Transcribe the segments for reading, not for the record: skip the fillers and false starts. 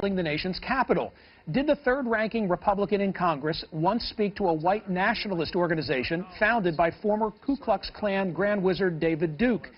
the nation's capital. Did the third-ranking Republican in Congress once speak to a white nationalist organization founded by former Ku Klux Klan Grand Wizard David Duke?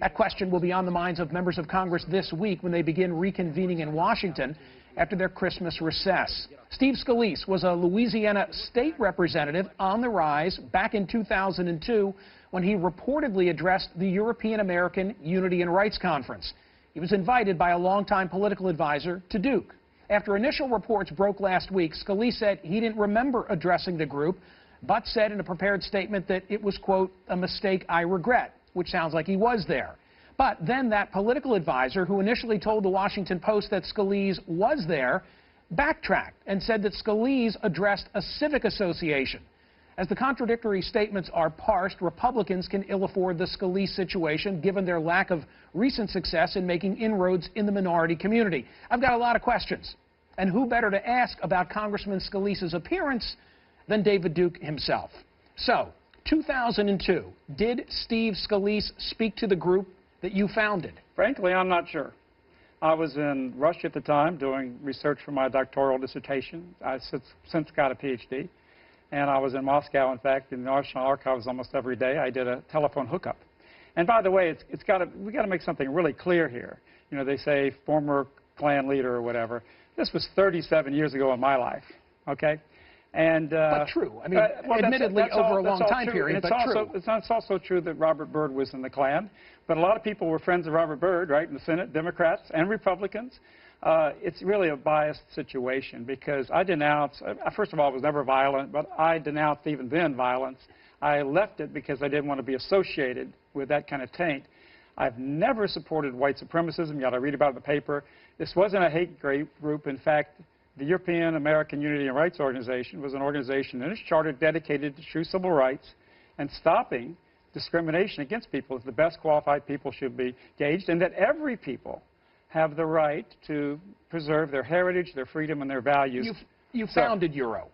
That question will be on the minds of members of Congress this week when they begin reconvening in Washington after their Christmas recess. Steve Scalise was a Louisiana state representative on the rise back in 2002 when he reportedly addressed the European American Unity and Rights Conference. He was invited by a longtime political advisor to Duke. After initial reports broke last week, Scalise said he didn't remember addressing the group, but said in a prepared statement that it was, quote, a mistake I regret, which sounds like he was there. But then that political advisor, who initially told the Washington Post that Scalise was there, backtracked and said that Scalise addressed a civic association. As the contradictory statements are parsed, Republicans can ill afford the Scalise situation given their lack of recent success in making inroads in the minority community. I've got a lot of questions. And who better to ask about Congressman Scalise's appearance than David Duke himself? So, 2002, did Steve Scalise speak to the group that you founded? Frankly, I'm not sure. I was in Russia at the time doing research for my doctoral dissertation. I've since got a PhD. And I was in Moscow, in fact, in the National Archives almost every day. I did a telephone hookup. And by the way, we got to make something really clear here. You know, they say former Klan leader or whatever. This was 37 years ago in my life, okay? And but true. I mean, well, admittedly, that's over a long time period, but true. It's also true that Robert Byrd was in the Klan. But a lot of people were friends of Robert Byrd, right, in the Senate, Democrats and Republicans. It's really a biased situation because I denounced, first of all, I was never violent, but I denounced even then violence. I left it because I didn't want to be associated with that kind of taint. I've never supported white supremacism. You got to read about it in the paper. This wasn't a hate group. In fact, the European American Unity and Rights Organization was an organization in its charter dedicated to true civil rights and stopping discrimination against people. The best qualified people should be gauged, and that every people have the right to preserve their heritage, their freedom, and their values. You founded Euro.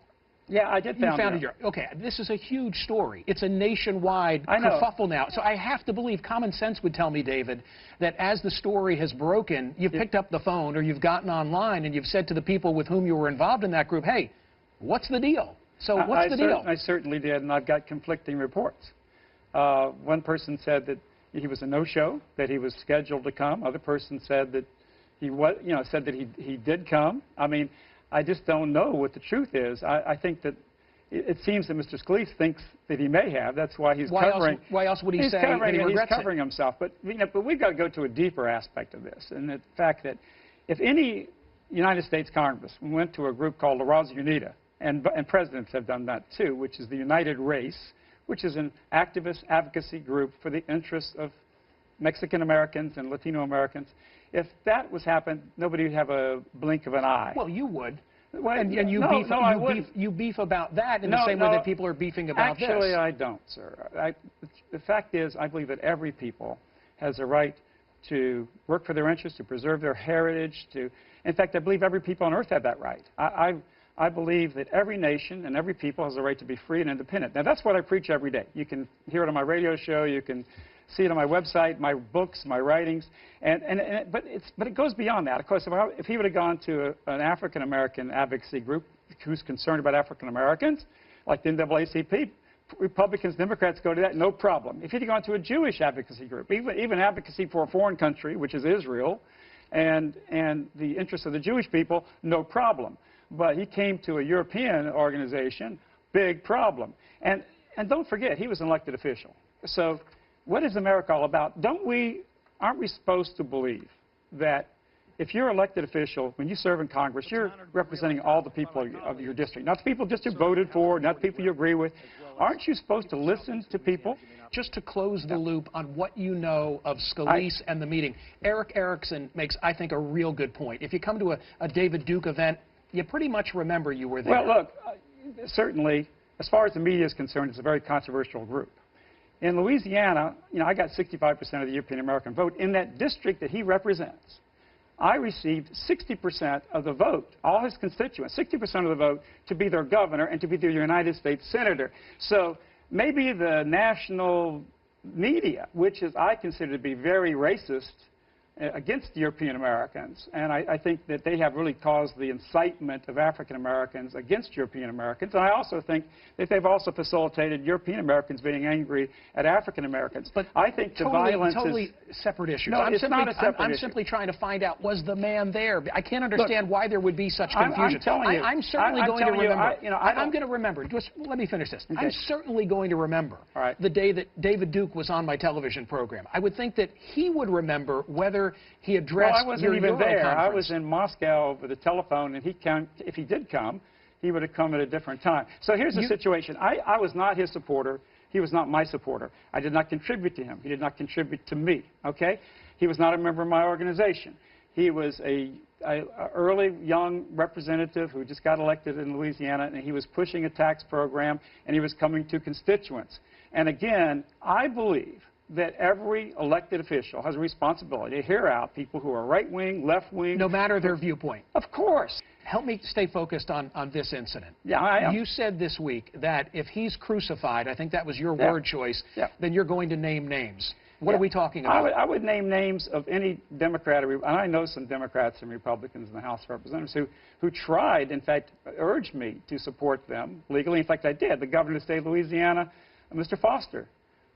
Yeah, I did found Euro. Okay, this is a huge story. It's a nationwide kerfuffle now. So I have to believe common sense would tell me, David, that as the story has broken, you've picked up the phone or you've gotten online and you've said to the people with whom you were involved in that group, hey, what's the deal? So what's the deal? I certainly did, and I've got conflicting reports. One person said that he was a no-show, that he was scheduled to come. Other person said that he was, said that he did come. I mean, I just don't know what the truth is. I think that it seems that Mr. Scalise thinks that he may have. That's why he's covering. Why else would he say that he regrets He's covering himself. But but we've got to go to a deeper aspect of this, and the fact that if any United States Congress went to a group called La Raza Unida, and presidents have done that too, which is the United Race, which is an activist advocacy group for the interests of Mexican Americans and Latino Americans. If that was happened, nobody would have a blink of an eye. Well, you would. Well, and you beef about that in the same way that people are beefing about this. Actually, I don't, sir. The fact is, I believe that every people has a right to work for their interests, to preserve their heritage. In fact, I believe every people on earth have that right. I believe that every nation and every people has a right to be free and independent. Now, that's what I preach every day. You can hear it on my radio show. You can see it on my website, my books, my writings. But it goes beyond that. Of course, if he would have gone to an African-American advocacy group who's concerned about African-Americans, like the NAACP, Republicans, Democrats go to that, no problem. If he'd gone to a Jewish advocacy group, even advocacy for a foreign country, which is Israel, and the interests of the Jewish people, no problem. But he came to a European organization, big problem. And don't forget, he was an elected official. So what is America all about? Aren't we supposed to believe that if you're an elected official, when you serve in Congress, you're representing all the people of your district, not the people just you voted for, not the people you agree with. Aren't you supposed to listen to people? Just to close the loop on what you know of Scalise and the meeting, Eric Erickson makes, I think, a real good point. If you come to a David Duke event, you pretty much remember you were there. Well, look, certainly, as far as the media is concerned, it's a very controversial group. In Louisiana, I got 65% of the European American vote. In that district that he represents, I received 60% of the vote, all his constituents, 60% of the vote to be their governor and to be their United States senator. So maybe the national media, which is I consider to be very racist, against European Americans, and I think that they have really caused the incitement of African Americans against European Americans, and I also think that they've also facilitated European Americans being angry at African Americans. But I think the violence totally separate issues. No, it's not a separate issue. I'm simply trying to find out, was the man there? I can't understand why there would be such confusion. I'm telling you. I'm certainly going to remember. I'm going to remember. Just let me finish this. Okay. I'm certainly going to remember the day that David Duke was on my television program. I would think that he would remember whether he addressed. Well, I wasn't even there. I was in Moscow over the telephone, and if he did come, he would have come at a different time. So here's the situation. I was not his supporter. He was not my supporter. I did not contribute to him. He did not contribute to me, okay? He was not a member of my organization. He was a early young representative who just got elected in Louisiana, and he was pushing a tax program, and he was coming to constituents. And again, I believe that every elected official has a responsibility to hear out people who are right-wing, left-wing. No matter their viewpoint. Of course. Help me stay focused on this incident. Yeah, I am. You said this week that if he's crucified, I think that was your word choice, then you're going to name names. What are we talking about? I would name names of any Democrat, and I know some Democrats and Republicans in the House of Representatives who tried, in fact, urged me to support them legally. In fact, I did. The governor of the state of Louisiana, Mr. Foster,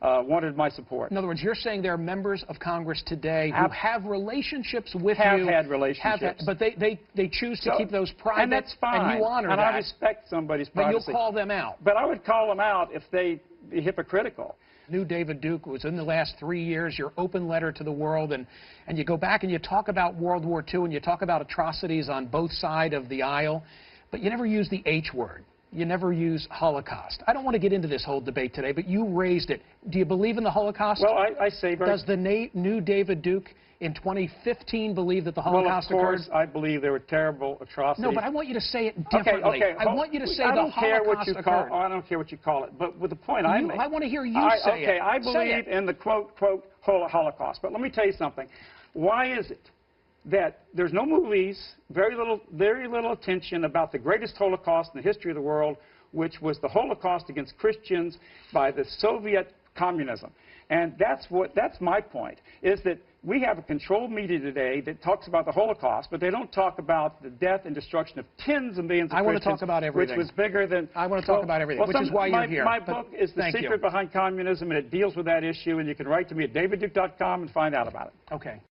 wanted my support. In other words, you're saying there are members of Congress today who have relationships with you. Have had relationships. But they choose to keep those private. And that's fine. And you honor and that. I respect somebody's privacy. But you'll call them out. But I would call them out if they be hypocritical. New David Duke was in the last 3 years, your open letter to the world, and you go back and you talk about World War II and you talk about atrocities on both sides of the aisle, but you never use the H word. You never use Holocaust. I don't want to get into this whole debate today, but you raised it. Do you believe in the Holocaust? Well, I say very... Does the new David Duke in 2015 believe that the Holocaust occurred? Well, of course, I believe there were terrible atrocities. No, but I want you to say it differently. Okay. I want you to say the Holocaust occurred. I don't care what you call it, but with the point I make... I want to hear you say it. Okay, I believe in the quote, Holocaust. But let me tell you something. Why is it that there's no movies, very little attention about the greatest Holocaust in the history of the world, which was the Holocaust against Christians by the Soviet communism? And that's my point, is that we have a controlled media today that talks about the Holocaust, but they don't talk about the death and destruction of tens of millions of Christians. I want to talk about everything. Which was bigger than... I want to talk about everything, which is why you're here. My book is The Secret Behind Communism, and it deals with that issue, and you can write to me at davidduke.com and find out about it. Okay.